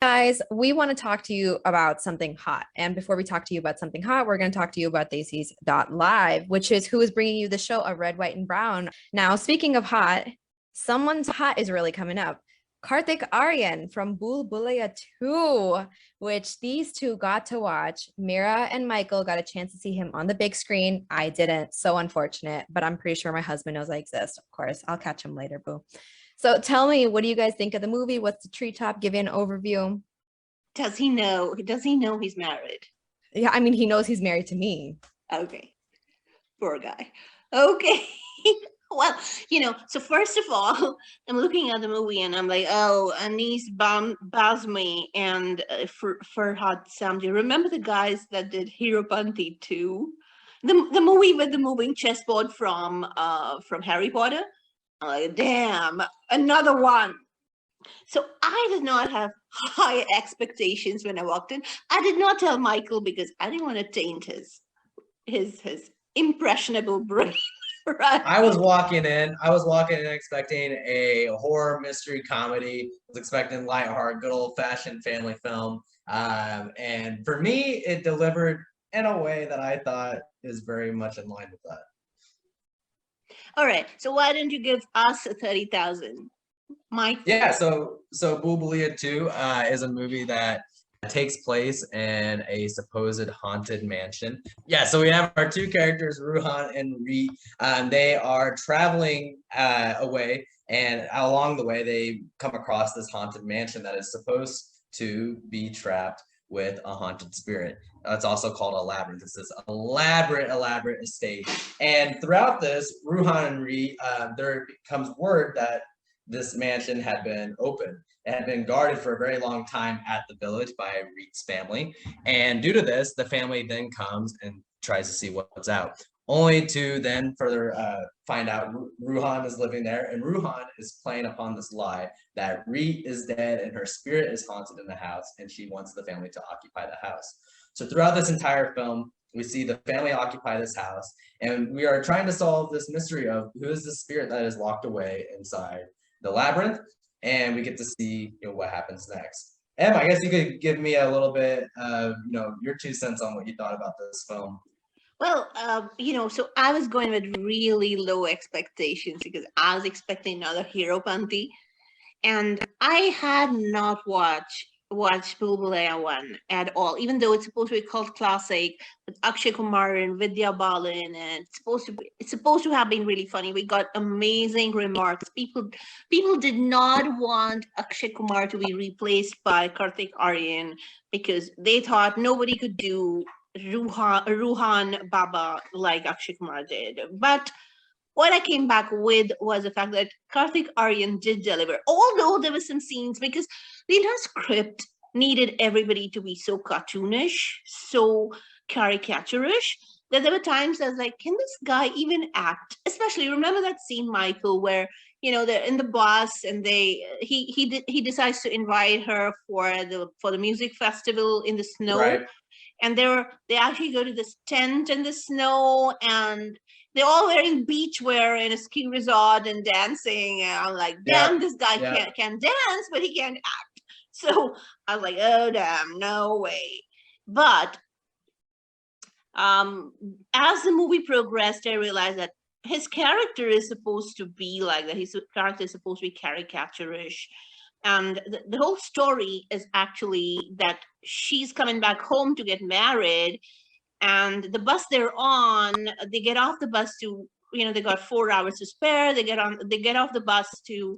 Guys, we want to talk to you about something hot. And before we talk to you about something hot, we're going to talk to you about Live, which is who is bringing you the show of Red, White, and Brown. Now, speaking of hot, someone's hot is really coming up. Kartik Aryan from Bhulaiyaa 2, which these two got to watch. Mira and Michael got a chance to see him on the big screen. I didn't. So unfortunate, but I'm pretty sure my husband knows I exist. Of course, I'll catch him later, boo. So tell me, what do you guys think of the movie? What's the treetop? Give you an overview. Does he know? Does he know he's married? Yeah, I mean, he knows he's married to me. Okay. Poor guy. Okay. Well, so first of all, I'm looking at the movie and I'm like, oh, Anis Bazmi and Farhad Samji. Remember the guys that did Hero Panti 2? The movie with the moving chessboard from Harry Potter? Like, damn, another one. So I did not have high expectations when I walked in. I did not tell Michael because I didn't want to taint his impressionable brain. Right. I was walking in expecting a horror mystery comedy. I was expecting lighthearted, good old fashioned family film. And for me, it delivered in a way that I thought is very much in line with that. All right. So why don't you give us 30,000? Mike? Yeah, so Bhulaiyaa 2 is a movie that takes place in a supposed haunted mansion. Yeah, so we have our two characters, Ruhan and Reet. They are traveling away, and along the way, they come across this haunted mansion that is supposed to be trapped with a haunted spirit. It's also called a labyrinth. It's this elaborate estate. And throughout this, Ruhan and Reet, there comes word that this mansion had been open. It had been guarded for a very long time at the village by Reet's family. And due to this, the family then comes and tries to see what's out, only to then further find out Ruhan is living there. And Ruhan is playing upon this lie that Reet is dead and her spirit is haunted in the house, and she wants the family to occupy the house. So throughout this entire film, we see the family occupy this house, and we are trying to solve this mystery of who is the spirit that is locked away inside the labyrinth, and we get to see what happens next. Em, I guess you could give me a little bit of your 2 cents on what you thought about this film. Well, so I was going with really low expectations because I was expecting another Hero Panti, and I had not watched Bhulaiyaa 1 at all, even though it's supposed to be a cult classic with Akshay Kumar and Vidya Balan, and it's supposed to have been really funny. We got amazing remarks. People did not want Akshay Kumar to be replaced by Kartik Aryan because they thought nobody could do Ruhan Baba like Akshay Kumar did. But what I came back with was the fact that Kartik Aryan did deliver, although there were some scenes because the entire script needed everybody to be so cartoonish, so caricaturish, that there were times I was like, can this guy even act? Especially, remember that scene, Michael, where they're in the bus and he decides to invite her for the music festival in the snow, right. And they actually go to this tent in the snow, and they're all wearing beachwear in a ski resort and dancing. And I'm like, damn, this guy can dance, but he can't act. So I was like, oh, damn, no way. But as the movie progressed, I realized that his character is supposed to be like that. His character is supposed to be caricaturish. And the whole story is actually that she's coming back home to get married, and the bus they're on, they get off the bus to, they got 4 hours to spare. They get off the bus to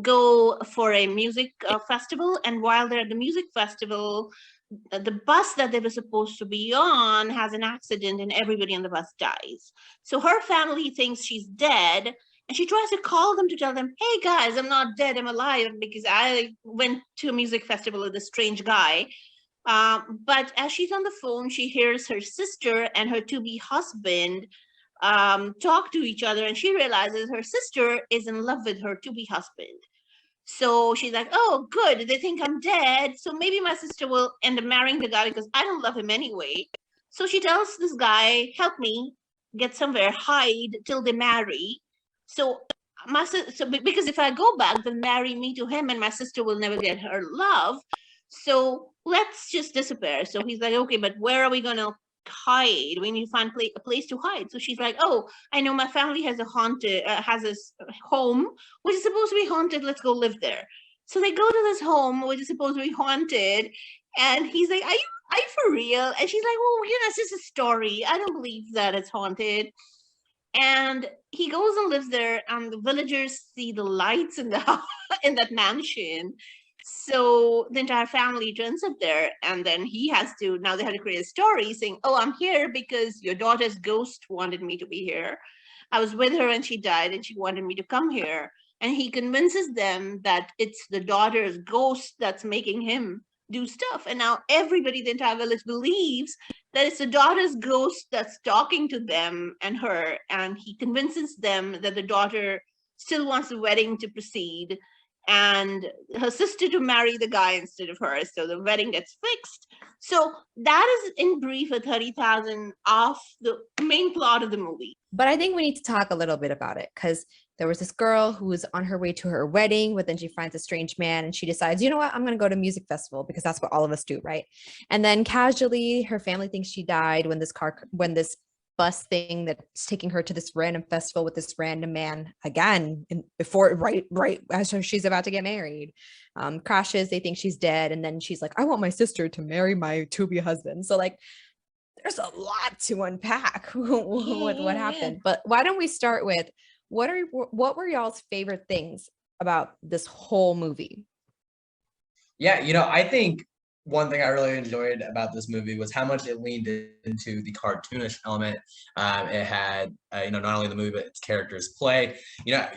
go for a music festival. And while they're at the music festival, the bus that they were supposed to be on has an accident and everybody on the bus dies. So her family thinks she's dead. And she tries to call them to tell them, hey guys, I'm not dead, I'm alive, because I went to a music festival with a strange guy. But as she's on the phone, she hears her sister and her to-be husband talk to each other, and she realizes her sister is in love with her to-be husband. So she's like, oh, good, they think I'm dead, so maybe my sister will end up marrying the guy because I don't love him anyway. So she tells this guy, help me get somewhere, hide till they marry. So because if I go back, they'll marry me to him and my sister will never get her love. So let's just disappear. So he's like, okay, but where are we going to hide? We need to find a place to hide. So she's like, oh, I know my family has has a home which is supposed to be haunted. Let's go live there. So they go to this home which is supposed to be haunted, and he's like, are you for real? And she's like, well, it's just a story. I don't believe that it's haunted. And he goes and lives there, and the villagers see the lights in the house, in that mansion. So the entire family turns up there, and then now they have to create a story saying, oh, I'm here because your daughter's ghost wanted me to be here. I was with her and she died and she wanted me to come here. And he convinces them that it's the daughter's ghost that's making him do stuff. And now everybody, the entire village, believes that it's the daughter's ghost that's talking to them and her. And he convinces them that the daughter still wants the wedding to proceed, and her sister to marry the guy instead of her. So the wedding gets fixed. So that is, in brief, a 30,000 of the main plot of the movie. But I think we need to talk a little bit about it, because there was this girl who was on her way to her wedding, but then she finds a strange man and she decides, you know what, I'm going to go to a music festival because that's what all of us do, right? And then casually her family thinks she died when this bus thing that's taking her to this random festival with this random man again, right as she's about to get married, crashes. They think she's dead, and then she's like, I want my sister to marry my to-be husband. So like, there's a lot to unpack with what happened. But why don't we start with what were y'all's favorite things about this whole movie? Yeah, I think one thing I really enjoyed about this movie was how much it leaned into the cartoonish element. It had, not only the movie, but its characters play.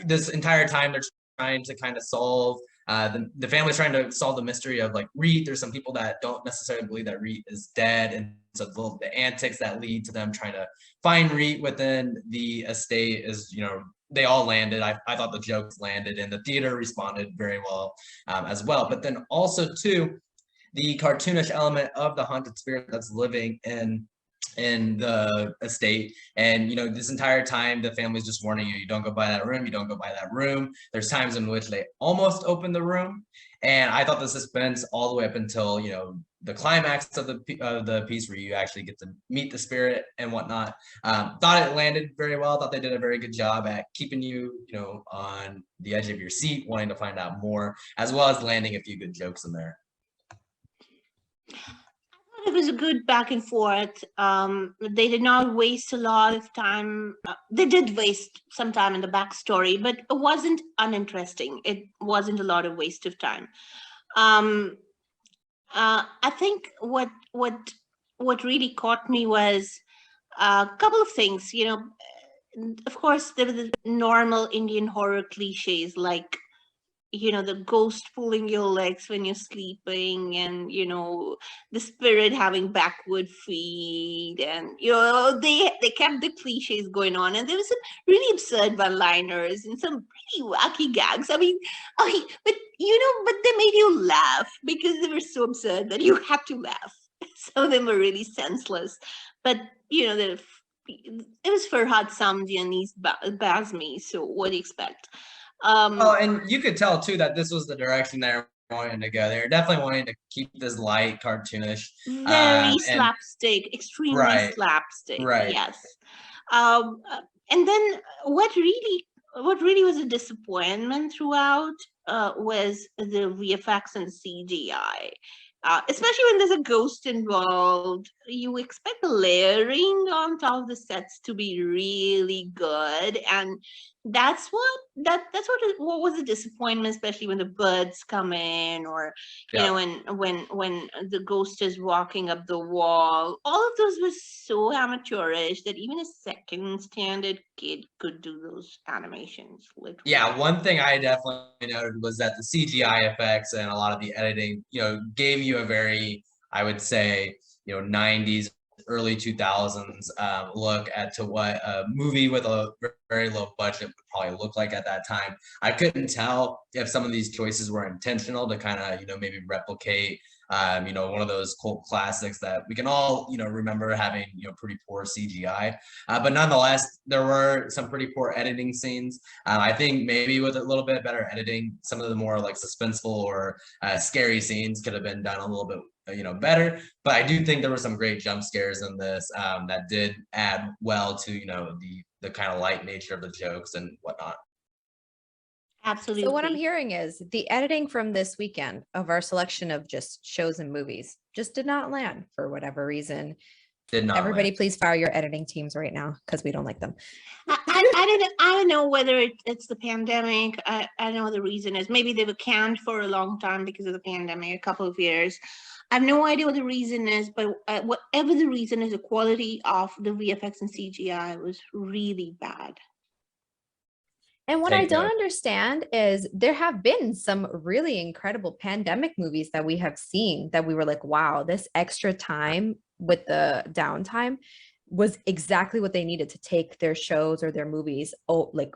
This entire time they're trying to kind of solve, the family's trying to solve the mystery of like Reet. There's some people that don't necessarily believe that Reet is dead. And so the antics that lead to them trying to find Reet within the estate is, they all landed. I thought the jokes landed, and the theater responded very well as well. But then also too, the cartoonish element of the haunted spirit that's living in the estate. And this entire time the family's just warning you don't go by that room, you don't go by that room. There's times in which they almost open the room, and I thought the suspense all the way up until the climax of the piece where you actually get to meet the spirit and whatnot. Thought it landed very well. Thought they did a very good job at keeping you on the edge of your seat, wanting to find out more, as well as landing a few good jokes in there. It was a good back and forth. They did not waste a lot of time. They did waste some time in the backstory, but it wasn't uninteresting. It wasn't a lot of waste of time. I think what really caught me was a couple of things. Of course, there were the normal Indian horror cliches like the ghost pulling your legs when you're sleeping, and the spirit having backward feet, and they kept the cliches going on, and there was some really absurd one-liners and some pretty wacky gags. I mean, okay, but they made you laugh because they were so absurd that you had to laugh. Some of them were really senseless, but it was Farhad Samji and Anis Bazmi, so what do you expect? And you could tell too that this was the direction they were wanting to go. They were definitely wanting to keep this light, cartoonish, very slapstick, extremely slapstick. Right. Yes. And then what really was a disappointment throughout was the VFX and CGI. Especially when there's a ghost involved, you expect the layering on top of the sets to be really good, and that's what was a disappointment, especially when the birds come in, or when the ghost is walking up the wall. All of those were so amateurish that even a second standard kid could do those animations. Literally. Yeah, one thing I definitely noted was that the CGI effects and a lot of the editing, gave you a very, I would say, 90s, early 2000s look to what a movie with a very low budget would probably look like at that time. I couldn't tell if some of these choices were intentional to kind of, maybe replicate One of those cult classics that we can all, remember having, pretty poor CGI. But nonetheless, there were some pretty poor editing scenes. I think maybe with a little bit better editing, some of the more like suspenseful or scary scenes could have been done a little bit better. But I do think there were some great jump scares in this that did add well to the kind of light nature of the jokes and whatnot. Absolutely. So what I'm hearing is the editing from this weekend of our selection of just shows and movies just did not land for whatever reason. Did not Everybody land. please fire your editing teams right now because we don't like them. I don't know whether it's the pandemic. I don't know what the reason is. Maybe they were canned for a long time because of the pandemic, a couple of years. I have no idea what the reason is, but whatever the reason is, the quality of the VFX and CGI was really bad. And what I don't understand is there have been some really incredible pandemic movies that we have seen that we were like, wow, this extra time with the downtime was exactly what they needed to take their shows or their movies like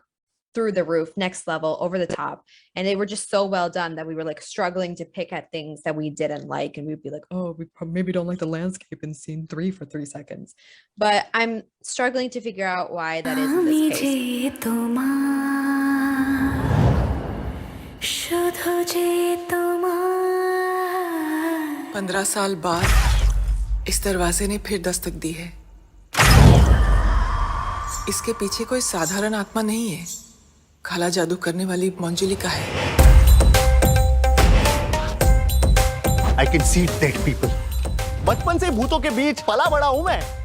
through the roof, next level, over the top. And they were just so well done that we were like struggling to pick at things that we didn't like. And we'd be like, oh, we maybe don't like the landscape in scene 3 for 3 seconds. But I'm struggling to figure out why that is in this case. 15 साल बाद इस दरवाजे ने फिर दस्तक दी है। इसके पीछे कोई साधारण आत्मा नहीं है, काला जादू करने वाली मंजुलिका है। I can see dead people. बचपन से भूतों के बीच पला बड़ा हूं मैं।